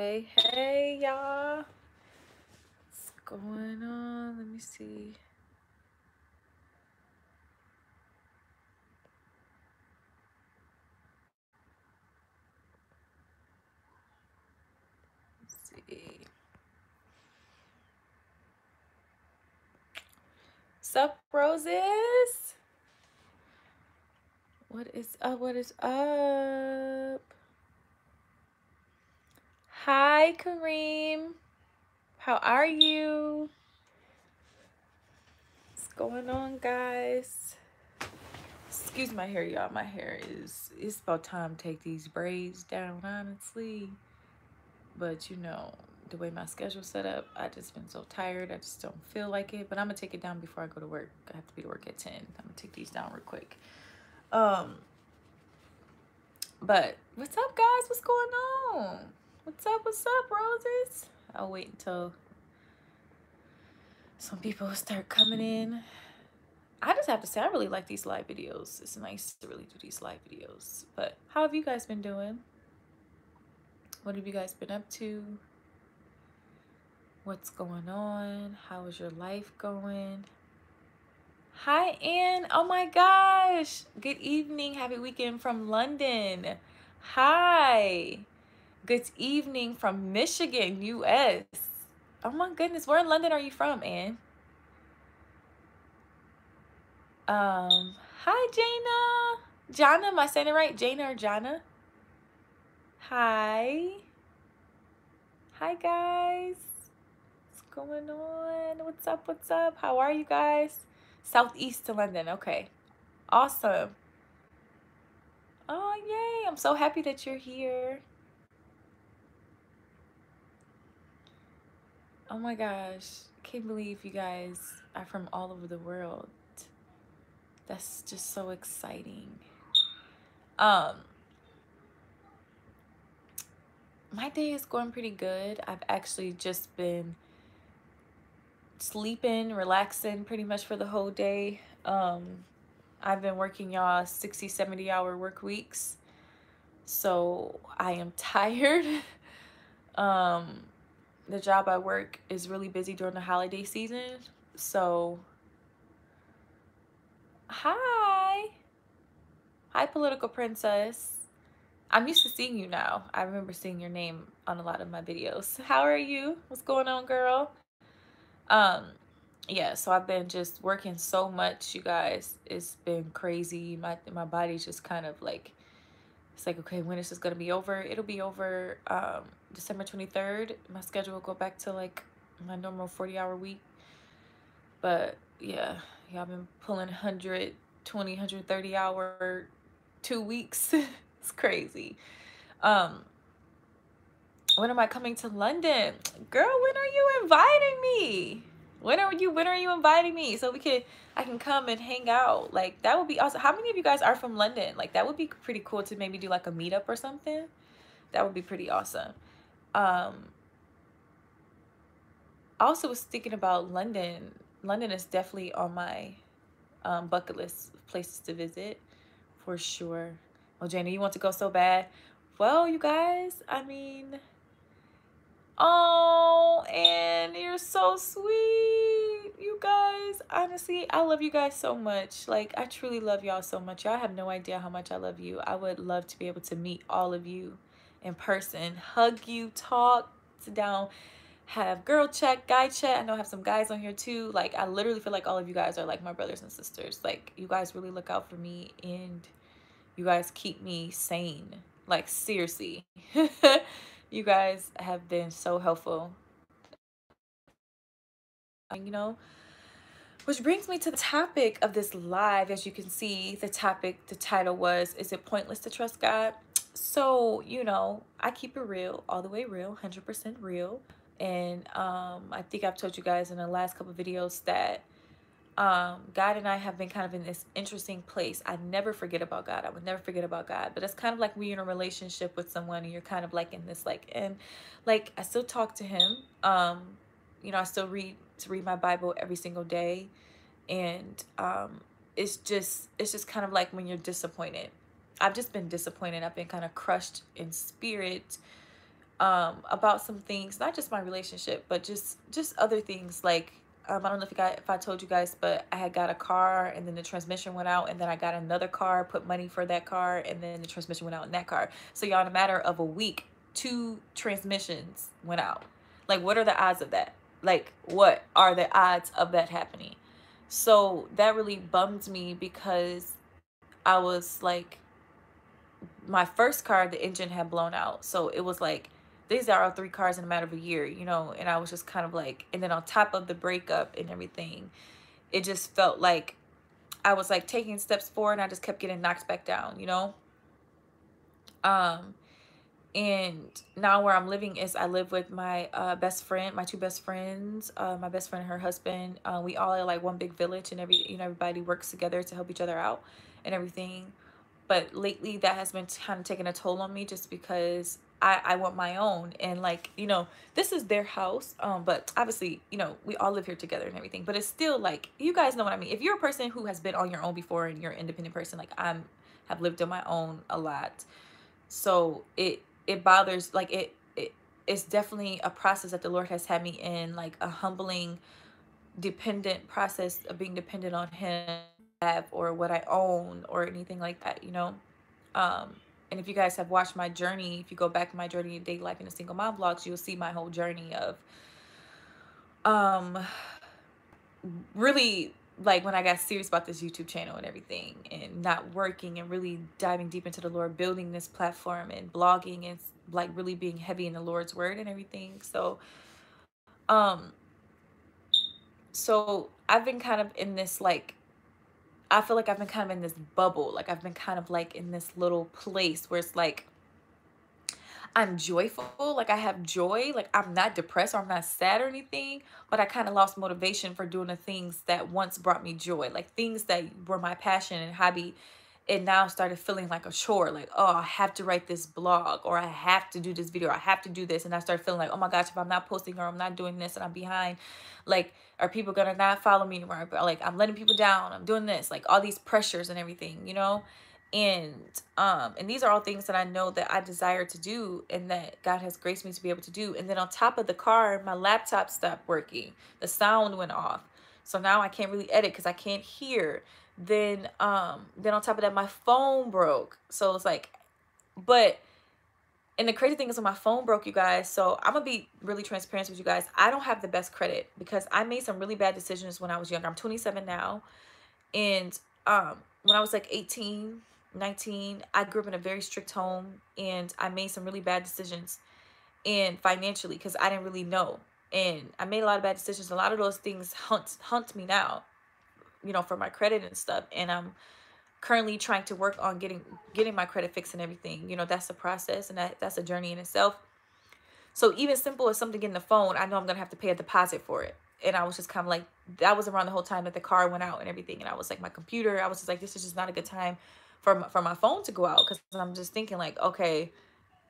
Hey, hey, y'all. What's going on? Let me see. Let's see. Sup, roses? What is up? What is up? Hi, Kareem. How are you? What's going on, guys? Excuse my hair, y'all. My hair it's about time to take these braids down, honestly. But you know, the way my schedule's set up, I just been so tired. I just don't feel like it. But I'm gonna take it down before I go to work. I have to be to work at 10. I'm gonna take these down real quick. But what's up, guys? What's going on? What's up, roses? I'll wait until some people start coming in. I just have to say, I really like these live videos. It's nice to really do these live videos. But how have you guys been doing? What have you guys been up to? What's going on? How is your life going? Hi, Anne. Oh my gosh. Good evening. Happy weekend from London. Hi. Good evening from Michigan, US. Oh my goodness. Where in London are you from, Anne? Hi, Jana. Jana, am I saying it right? Jana or Jana? Hi. Hi, guys. What's going on? What's up? What's up? How are you guys? Southeast to London. Okay. Awesome. Oh, yay. I'm so happy that you're here. Oh my gosh. I can't believe you guys are from all over the world. That's just so exciting. My day is going pretty good. I've actually just been sleeping, relaxing pretty much for the whole day. I've been working y'all 60, 70-hour work weeks. So I am tired. The job I work is really busy during the holiday season. So, hi. Hi, Political Princess. I'm used to seeing you now. I remember seeing your name on a lot of my videos. How are you? What's going on, girl? Yeah, so I've been just working so much, you guys. It's been crazy. My body's just kind of like, it's like, okay, when is this gonna be over? It'll be over December 23rd. My schedule will go back to like my normal 40-hour week. But yeah, I've been pulling 120, 130-hour 2 weeks. It's crazy. When am I coming to London? Girl, when are you inviting me? When are you inviting me so I can come and hang out? Like, that would be awesome. How many of you guys are from London? Like, that would be pretty cool to maybe do like a meetup or something. That would be pretty awesome. I also was thinking about London. London is definitely on my bucket list of places to visit for sure. Oh, Jana, you want to go so bad? Well, you guys, I mean, oh, and you're so sweet, you guys. Honestly, I love you guys so much. Like, I truly love y'all so much. Y'all have no idea how much I love you. I would love to be able to meet all of you in person, hug you, talk, sit down, have girl chat, guy chat. I know I have some guys on here too. Like, I literally feel like all of you guys are like my brothers and sisters. Like, you guys really look out for me and you guys keep me sane. Like, seriously. You guys have been so helpful. You know, which brings me to the topic of this live. As you can see, the title was, is it pointless to trust God? So, you know, I keep it real, all the way real, 100% real. And I think I've told you guys in the last couple of videos that God and I have been kind of in this interesting place. I never forget about God. I would never forget about God. But it's kind of like when you're in a relationship with someone and you're kind of like in this like, and like I still talk to him. You know, I still read my Bible every single day. And it's just kind of like when you're disappointed. I've just been disappointed. I've been kind of crushed in spirit about some things, not just my relationship, but just other things. Like, I don't know if I told you guys, but I had got a car and then the transmission went out, and then I got another car, put money for that car, and then the transmission went out in that car. So y'all, in a matter of a week, 2 transmissions went out. Like, what are the odds of that? Like, what are the odds of that happening? So that really bummed me, because I was like, my first car, the engine had blown out. So it was like, these are all 3 cars in a matter of a year, you know? And I was just kind of like, and then on top of the breakup and everything, it just felt like I was like taking steps forward and I just kept getting knocked back down, you know? Um, and now where I'm living is, I live with my best friend, my 2 best friends, my best friend and her husband. We all are like one big village, and everybody works together to help each other out and everything. But lately that has been kind of taking a toll on me, just because I want my own. And like, you know, this is their house, but obviously, you know, we all live here together and everything, but it's still like, you guys know what I mean. If you're a person who has been on your own before and you're an independent person, like have lived on my own a lot, so it bothers, like it's definitely a process that the Lord has had me in, like a humbling dependent process of being dependent on him, have, or what I own, or anything like that, you know. um and if you guys have watched my journey, if you go back to my journey in daily life in a single mom vlogs, you'll see my whole journey of um really, like, when I got serious about this YouTube channel and everything, and not working, and really diving deep into the Lord, building this platform and blogging, and like really being heavy in the Lord's word and everything. Um so I've been kind of in this, like, I feel like I've been kind of in this bubble. Like, I've been kind of like in this little place where it's like, I'm joyful, like I have joy, like I'm not depressed or I'm not sad or anything, but I kind of lost motivation for doing the things that once brought me joy, like things that were my passion and hobby. It now started feeling like a chore, like, oh, I have to write this blog, or I have to do this video, or I have to do this. And I started feeling like, oh my gosh, if I'm not posting, or I'm not doing this, and I'm behind, like, are people gonna not follow me anymore? Like, I'm letting people down, I'm doing this, like all these pressures and everything, you know? And these are all things that I know that I desire to do, and that God has graced me to be able to do. And then on top of the car, my laptop stopped working, the sound went off, so now I can't really edit because I can't hear. Then on top of that, my phone broke. So it's like, but and the crazy thing is, when my phone broke, you guys, so I'm gonna be really transparent with you guys, I don't have the best credit, because I made some really bad decisions when I was younger. I'm 27 now. And when I was like 18, 19, I grew up in a very strict home, and I made some really bad decisions, and financially, because I didn't really know. And I made a lot of bad decisions. A lot of those things hunt me now, you know, for my credit and stuff. And I'm currently trying to work on getting my credit fixed and everything. You know, that's a process, and that's a journey in itself. So even simple as something in the phone, I know I'm gonna have to pay a deposit for it. And I was just kind of like, that was around the whole time that the car went out and everything. And I was like, my computer, I was just like, this is just not a good time for my phone to go out, because I'm just thinking like, okay,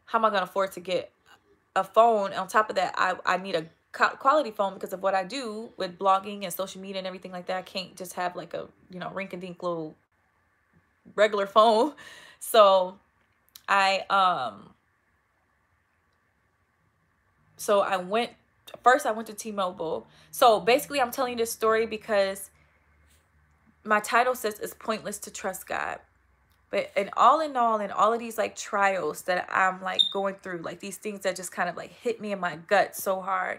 how am I gonna afford to get a phone? On top of that, I need a quality phone, because of what I do with blogging and social media and everything like that. I can't just have like a, you know, rink-a-dink little regular phone. So I so I went first, I went to T-Mobile. So basically, I'm telling you this story because my title says it's pointless to trust God. But in all, in all of these like trials that I'm like going through, like these things that just kind of like hit me in my gut so hard.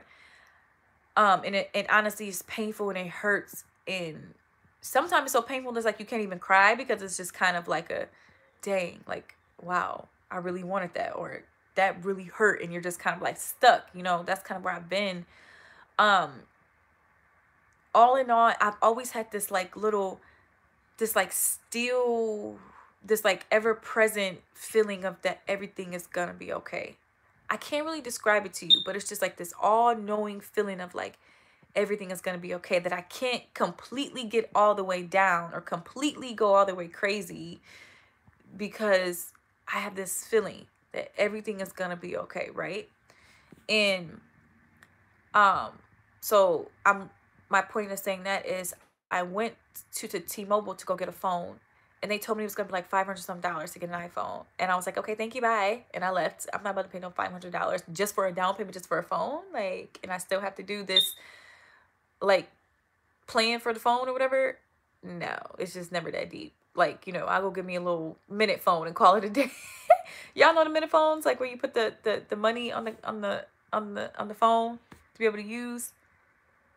And it honestly is painful, and it hurts. And sometimes it's so painful it's like you can't even cry, because it's just kind of like a, dang, like, wow, I really wanted that, or that really hurt, and you're just kind of like stuck, you know. That's kind of where I've been. um all in all, I've always had this like little, this like still, this like ever present feeling of that everything is gonna be okay. I can't really describe it to you, but it's just like this all knowing feeling of like everything is gonna be okay, that I can't completely get all the way down or completely go all the way crazy, because I have this feeling that everything is gonna be okay, right? And um so I'm my point of saying that is, I went to T-Mobile to go get a phone, and they told me it was gonna be like $500 some to get an iPhone. And I was like, okay, thank you, bye. And I left. I'm not about to pay no $500 just for a down payment, just for a phone. Like, and I still have to do this, like, plan for the phone or whatever. No, it's just never that deep. Like, you know, I'll go give me a little minute phone and call it a day. Y'all know the minute phones, like where you put the money on the phone to be able to use.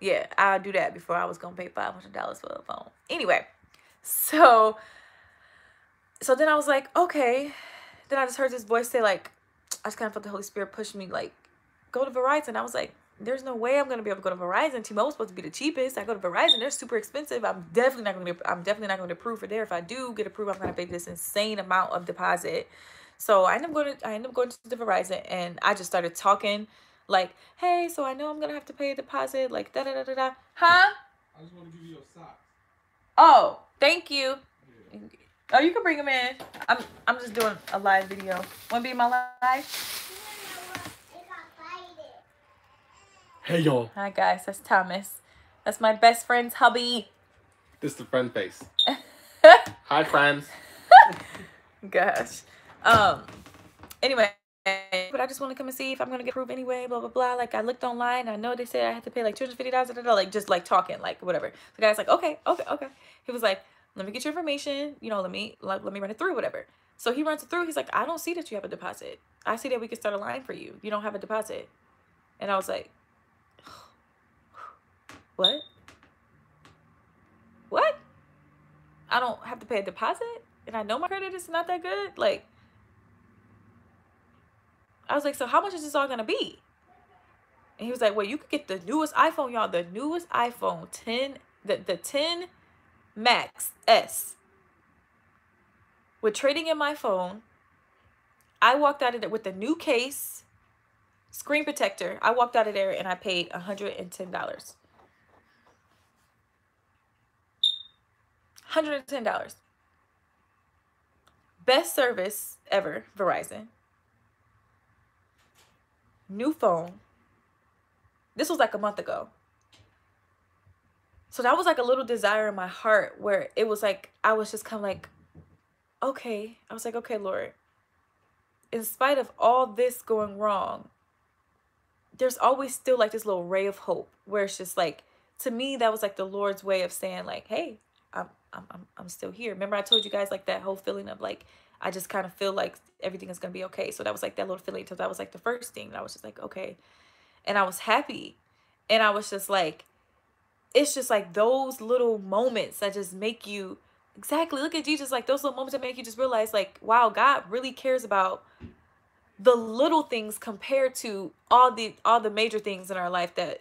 Yeah, I'll do that before I was gonna pay $500 for a phone. Anyway, so then I was like, okay. Then I just heard this voice say, like, I just kind of felt the Holy Spirit push me, like, go to Verizon. I was like, there's no way I'm gonna be able to go to Verizon. T-Mobile's supposed to be the cheapest. I go to Verizon, they're super expensive. I'm definitely not gonna get approved for there. If I do get approved, I'm gonna pay this insane amount of deposit. So I ended up going to the Verizon, and I just started talking like, hey, so I know I'm gonna have to pay a deposit, like da da da da da. Huh? I just want to give you your socks. Oh, thank you. Yeah. Oh, you can bring them in. I'm just doing a live video. Want to be in my live? Hey, y'all. Hi, guys. That's Thomas. That's my best friend's hubby. This is the friend face. Hi, friends. Gosh. Anyway, but I just want to come and see if I'm going to get approved anyway, blah, blah, blah. Like, I looked online. I know they said I had to pay, like, $250, like, just, like, talking, like, whatever. The guy's like, okay. He was like, let me get your information. You know, let me run it through, whatever. So he runs it through. He's like, I don't see that you have a deposit. I see that we can start a line for you. You don't have a deposit. And I was like, what? What? I don't have to pay a deposit? And I know my credit is not that good? Like, I was like, so how much is this all gonna be? And he was like, well, you could get the newest iPhone, y'all. The newest iPhone 10, the 10 Max S. With trading in my phone, I walked out of there with the new case, screen protector. I walked out of there and I paid $110. $110. Best service ever, Verizon. New phone. This was like a month ago. So that was like a little desire in my heart where it was like, I was just kind of like, okay. I was like, okay, Lord, in spite of all this going wrong, there's always still like this little ray of hope where it's just like, to me, that was like the Lord's way of saying like, hey, I'm still here. Remember I told you guys like that whole feeling of like, I just kind of feel like everything is going to be okay. So that was like that little feeling. So that was like the first thing. And I was just like, okay. And I was happy. And I was just like, it's just like those little moments that just make you, exactly, look at Jesus, like those little moments that make you just realize like, wow, God really cares about the little things compared to all the major things in our life that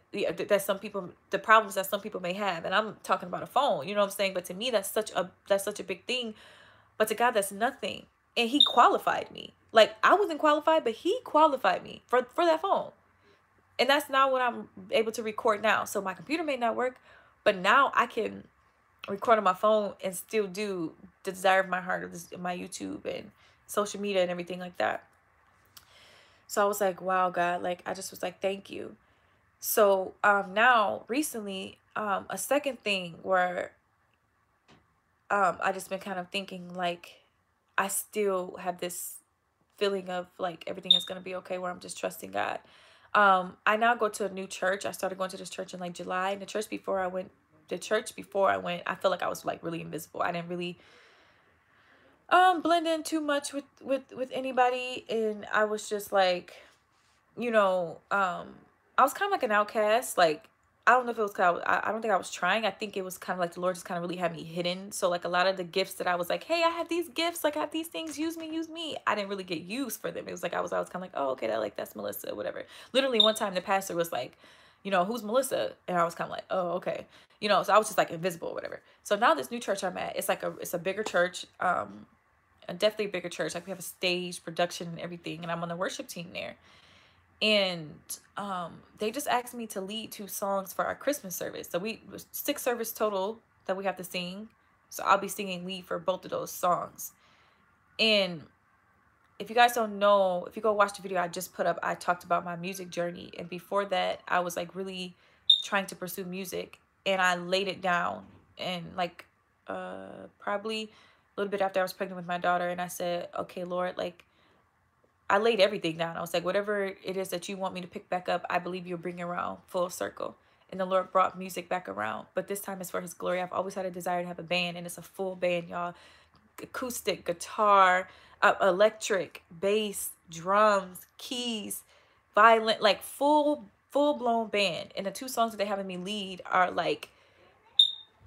some people, the problems that some people may have. And I'm talking about a phone, you know what I'm saying? But to me, that's such a big thing. But to God, that's nothing. And he qualified me. Like, I wasn't qualified, but he qualified me for that phone. And that's not what I'm able to record now. So my computer may not work, but now I can record on my phone and still do the desire of my heart of this, my YouTube and social media and everything like that. So I was like, wow, God, like, I just was like, thank you. So now recently, a second thing where I just been kind of thinking like, I still have this feeling of like everything is going to be okay, where I'm just trusting God. I now go to a new church. I started going to this church in like July, and the church before I went, I felt like I was like really invisible. I didn't really blend in too much with anybody, and I was just like, you know, I was kind of like an outcast. Like, I don't know if it was because I don't think I was trying. I think it was kind of like the Lord just kind of really had me hidden. So like a lot of the gifts that I was like, hey, I have these gifts, like I have these things, use me. I didn't really get used for them. It was like I was kind of like, oh, okay, that's Melissa, whatever. Literally one time the pastor was like, you know, who's Melissa? And I was kind of like, oh, okay. You know, so I was just like invisible or whatever. So now this new church I'm at, it's a bigger church, definitely a bigger church. Like we have a stage, production and everything. And I'm on the worship team there. And they just asked me to lead 2 songs for our Christmas service. So 6 service total that we have to sing. So I'll be singing lead for both of those songs. And if you guys don't know, if you go watch the video I just put up, I talked about my music journey. And before that, I was like really trying to pursue music. And I laid it down. And like probably little bit after I was pregnant with my daughter, and I said, okay, Lord, like, I laid everything down. I was like, whatever it is that you want me to pick back up, I believe you'll bring it around full circle. And the Lord brought music back around. But this time it's for his glory. I've always had a desire to have a band, and it's a full band, y'all. Acoustic, guitar, electric, bass, drums, keys, violin, like full blown band. And the two songs that they having me lead are like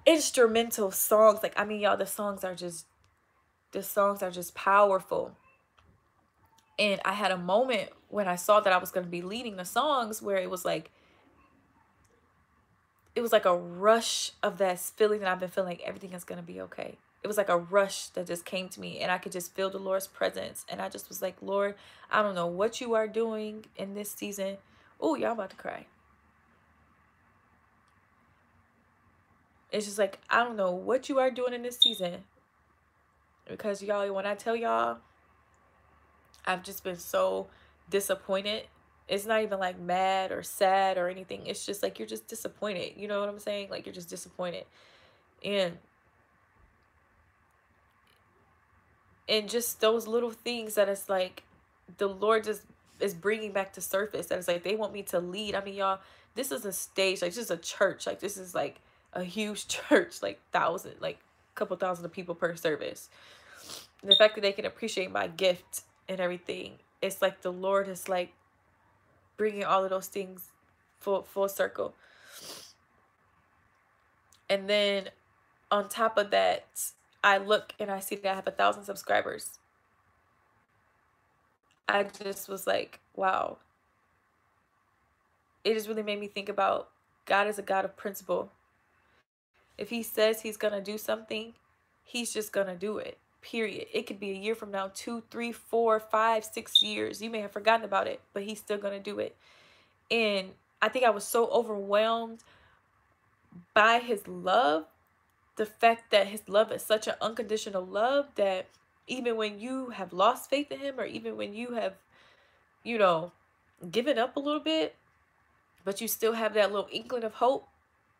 instrumental songs. Like, I mean, y'all, the songs are just powerful. And I had a moment when I saw that I was going to be leading the songs where it was like a rush of that feeling that I've been feeling, like everything is going to be okay. It was like a rush that just came to me, and I could just feel the Lord's presence. And I just was like, Lord, I don't know what you are doing in this season. Oh, y'all about to cry. It's just like, I don't know what you are doing in this season. Because y'all, when I tell y'all, I've just been so disappointed. It's not even like mad or sad or anything. It's just like you're just disappointed. You know what I'm saying? Like, you're just disappointed. And just those little things that it's like the Lord just is bringing back to surface. That it's like they want me to lead. I mean, y'all, this is a stage. Like, this is a church. Like, this is like a huge church. Like, couple thousand of people per service. And the fact that they can appreciate my gift and everything, it's like the Lord is like bringing all of those things full circle. And then on top of that, I look and I see that I have 1,000 subscribers. I just was like, wow. It just really made me think about God is a God of principle. If he says he's going to do something, he's just going to do it. Period. It could be a year from now, 2, 3, 4, 5, 6 years. You may have forgotten about it, but he's still going to do it. And I think I was so overwhelmed by his love, the fact that his love is such an unconditional love that even when you have lost faith in him, or even when you have, given up a little bit, but you still have that little inkling of hope,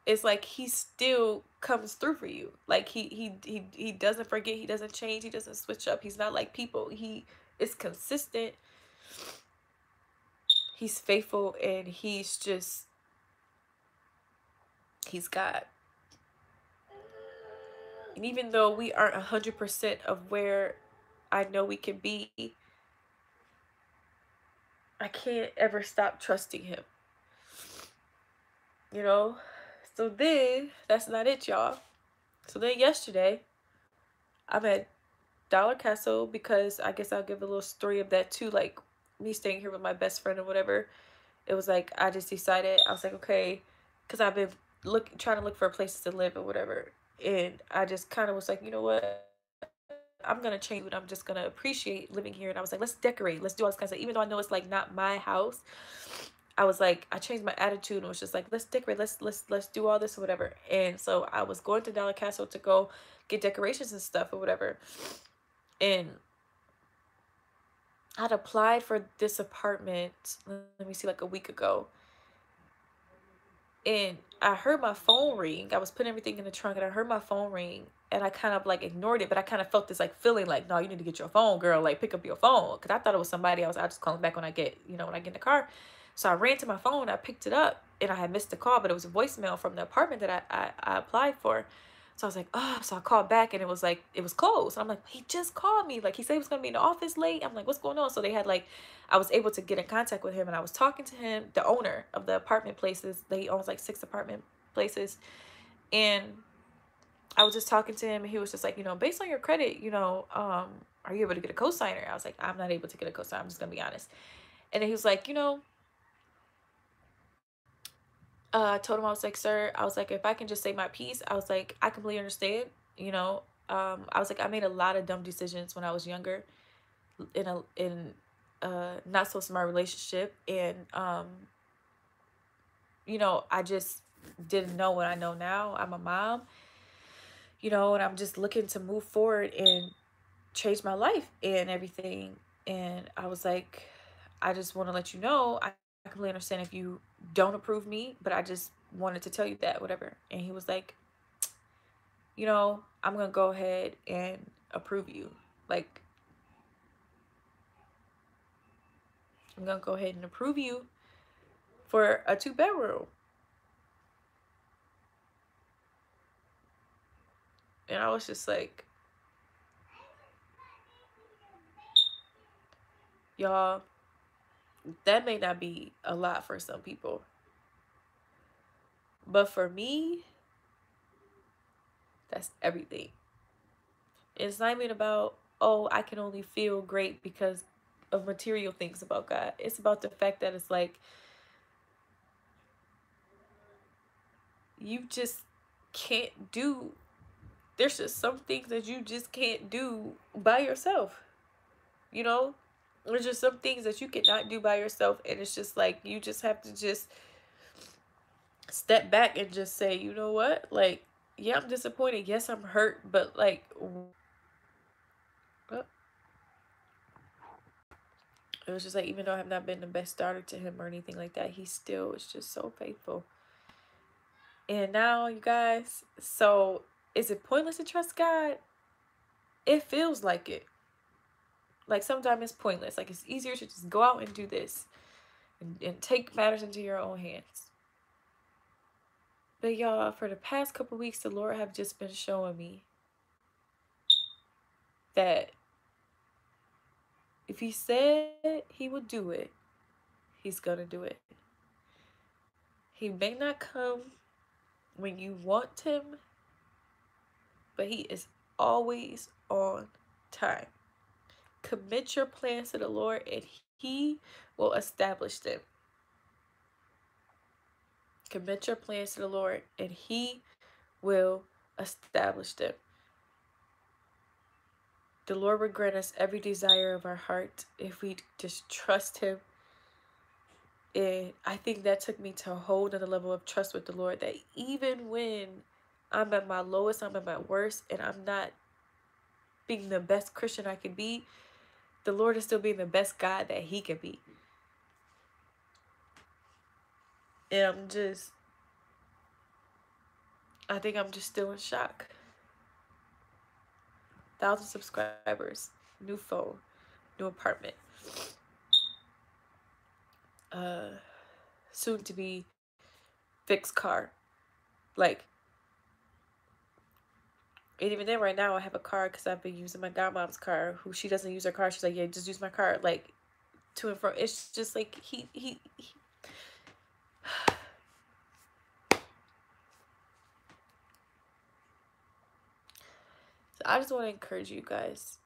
it's like he still comes through for you. Like he doesn't forget, he doesn't change, he doesn't switch up. He's not like people. He is consistent. He's faithful, and he's God. And even though we aren't 100% of where I know we can be, I can't ever stop trusting him. So then, that's not it, y'all. So then yesterday, I'm at Dollar Castle, because I guess I'll give a little story of that too, like me staying here with my best friend or whatever. It was like, I just decided, I was like, okay, because I've been trying to look for places to live or whatever. And I just kind of was like, you know what? I'm going to change it. I'm just going to appreciate living here. And I was like, let's decorate. Let's do all this kind of stuff. Even though I know it's like not my house, I was like, I changed my attitude and was just like, let's decorate. Let's do all this or whatever. And so I was going to Dollar Castle to go get decorations and stuff or whatever. And I'd applied for this apartment, let me see, like a week ago. And I heard my phone ring. I was putting everything in the trunk, and I heard my phone ring, and I kind of like ignored it, but I kind of felt this like feeling like, no, you need to get your phone, girl. Like, pick up your phone. Because I thought it was somebody else. I just call back when I get, when I get in the car. So I ran to my phone, I picked it up, and I had missed the call, but it was a voicemail from the apartment that I applied for. So I was like, oh, so I called back, and it was like, it was closed. And I'm like, he just called me. Like, he said he was going to be in the office late. I'm like, what's going on? So they had like, I was able to get in contact with him, and I was talking to him, the owner of the apartment places. He owns like 6 apartment places. And I was just talking to him, and he was just like, based on your credit, are you able to get a cosigner? I was like, I'm not able to get a cosigner. I'm just going to be honest. And then he was like, I told him, I was like, sir, I was like, if I can just say my piece, I was like, I completely understand, I was like, I made a lot of dumb decisions when I was younger in not so smart relationship. And, I just didn't know what I know now. I'm a mom, and I'm just looking to move forward and change my life and everything. And I was like, I just want to let you know, I completely understand if you don't approve me, but I just wanted to tell you that, whatever. And he was like, I'm going to go ahead and approve you. Like, I'm gonna go ahead and approve you for a 2-bedroom. And I was just like, y'all, that may not be a lot for some people. But for me, that's everything. It's not even about, oh, I can only feel great because of material things about God. It's about the fact that it's like, you just can't do, there's just some things that you just can't do by yourself. You know? There's just some things that you cannot do by yourself. And it's just like, you just have to just step back and just say, you know what? Like, yeah, I'm disappointed. Yes, I'm hurt. But like, it was just like, even though I have not been the best daughter to him or anything like that, he still is just so faithful. And now, you guys, so is it pointless to trust God? It feels like it. Like, sometimes it's pointless. Like, it's easier to just go out and do this and take matters into your own hands. But y'all, for the past couple weeks, the Lord have just been showing me that if he said he would do it, he's gonna do it. He may not come when you want him, but he is always on time. Commit your plans to the Lord and he will establish them. Commit your plans to the Lord and he will establish them. The Lord will grant us every desire of our heart if we just trust him. And I think that took me to a whole nother level of trust with the Lord, that even when I'm at my lowest, I'm at my worst, and I'm not being the best Christian I could be, the Lord is still being the best God that he can be. And I think I'm just still in shock. 1,000 subscribers, new phone, new apartment, soon to be fixed car. Like, and even then, right now, I have a car because I've been using my godmom's car. Who she doesn't use her car. She's like, yeah, just use my car. Like, to and from. It's just like he. So I just want to encourage you guys.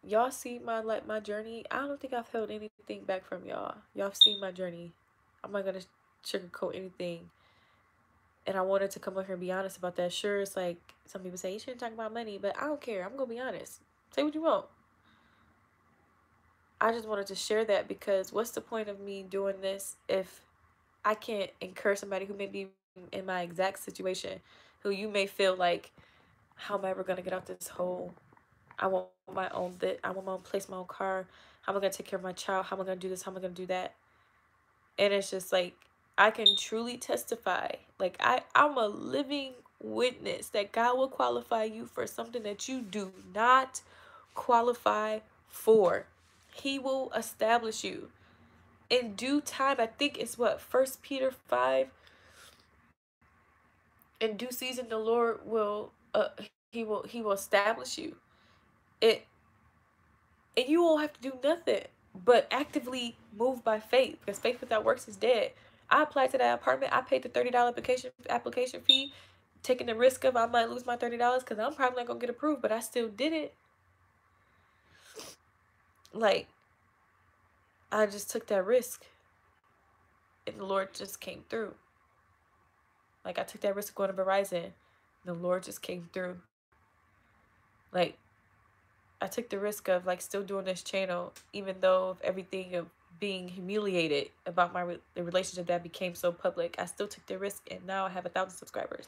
Y'all see my journey. I don't think I've held anything back from y'all. Y'all seen my journey. I'm not gonna sugarcoat anything. And I wanted to come up here and be honest about that. Sure, it's like some people say you shouldn't talk about money, but I don't care. I'm gonna be honest. Say what you want. I just wanted to share that because what's the point of me doing this if I can't encourage somebody who may be in my exact situation, who you may feel like, how am I ever gonna get out this hole? I want my own I want my own place, my own car. How am I gonna take care of my child? How am I gonna do this? How am I gonna do that? And it's just like, I can truly testify. Like, I'm a living witness that God will qualify you for something that you do not qualify for. He will establish you in due time. I think it's what, 1 Peter 5. In due season, the Lord will he will establish you. And you won't have to do nothing but actively move by faith, because faith without works is dead. I applied to that apartment. I paid the $30 application fee, taking the risk of I might lose my $30 because I'm probably not gonna get approved, but I still did it. Like, I just took that risk, and the Lord just came through. Like, I took that risk of going to Verizon, and the Lord just came through. Like, I took the risk of like still doing this channel, even though of everything of being humiliated about the relationship that became so public. I still took the risk, and now I have 1,000 subscribers.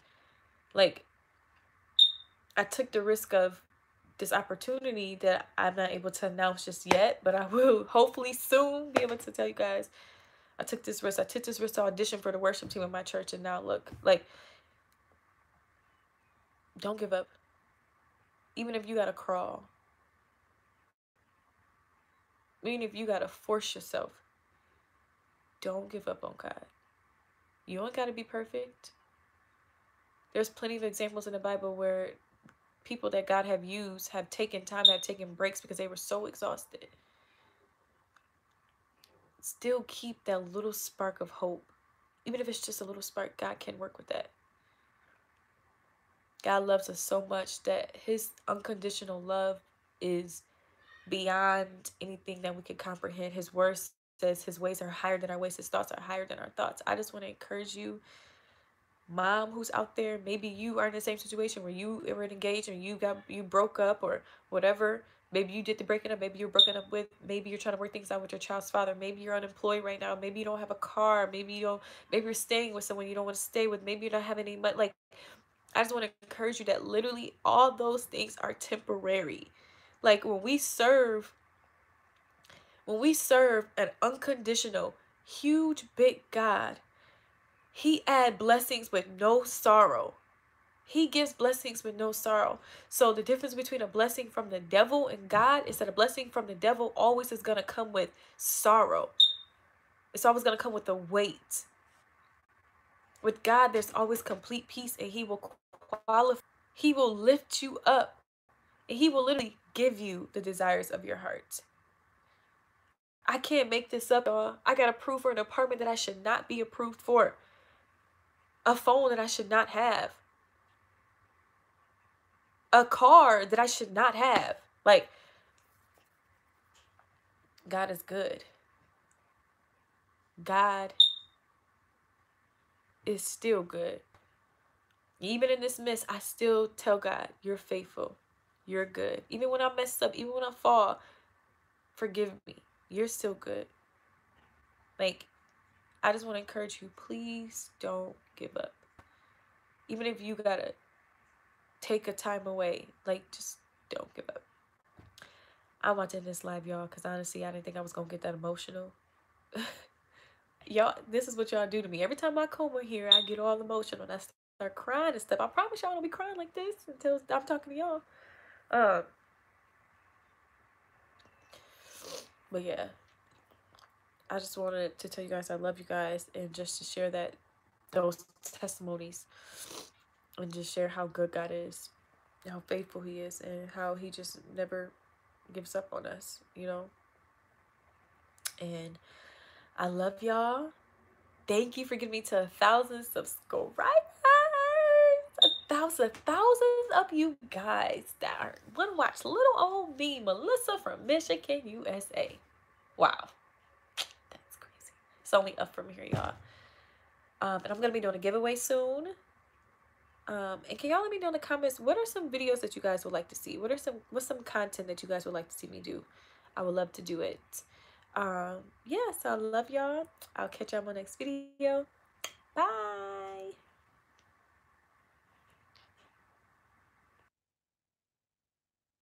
Like, I took the risk of this opportunity that I'm not able to announce just yet, but I will hopefully soon be able to tell you guys. I took this risk. I took this risk to audition for the worship team in my church, and now look, like, don't give up. Even if you gotta crawl, even if you gotta force yourself, don't give up on God. You don't gotta be perfect. There's plenty of examples in the Bible where people that God have used have taken time, have taken breaks because they were so exhausted. Still keep that little spark of hope. Even if it's just a little spark, God can work with that. God loves us so much that his unconditional love is beyond anything that we can comprehend. His word says his ways are higher than our ways. His thoughts are higher than our thoughts. I just want to encourage you, mom who's out there, maybe you are in the same situation where you were engaged and you broke up or whatever. Maybe you did the breaking up, maybe you're broken up with, maybe you're trying to work things out with your child's father, maybe you're unemployed right now, maybe you don't have a car, maybe you're staying with someone you don't want to stay with, maybe you're not having any money. Like, I just want to encourage you that literally all those things are temporary. Like when we serve an unconditional, huge, big God, he adds blessings with no sorrow. He gives blessings with no sorrow. So the difference between a blessing from the devil and God is that a blessing from the devil always is going to come with sorrow. It's always going to come with a weight. With God, there's always complete peace, and he will qualify. He will lift you up, and he will literally give you the desires of your heart. I can't make this up, y'all. I got approved for an apartment that I should not be approved for. A phone that I should not have. A car that I should not have. Like, God is good. God is still good. Even in this mess, I still tell God, you're faithful. You're good. Even when I mess up, even when I fall, forgive me. You're still good. Like, I just want to encourage you, please don't give up. Even if you gotta take a time away, like, just don't give up. I'm watching this live, y'all, because honestly, I didn't think I was gonna get that emotional. Y'all, this is what y'all do to me. Every time I come in here, I get all emotional and I start crying and stuff. I promise y'all I don't be crying like this until I'm talking to y'all. But yeah, I just wanted to tell you guys I love you guys and just to share those testimonies and just share how good God is, how faithful he is, and how he just never gives up on us, And I love y'all. Thank you for getting me to 1,000 subscribers. 1,000 of you guys that want to watch little old me, Melissa from Michigan, USA. Wow. That's crazy. It's only up from here, y'all. And I'm going to be doing a giveaway soon. And can y'all let me know in the comments, what are some videos that you guys would like to see? What's some content that you guys would like to see me do? I would love to do it. Yeah, so I love y'all. I'll catch y'all on my next video. Bye.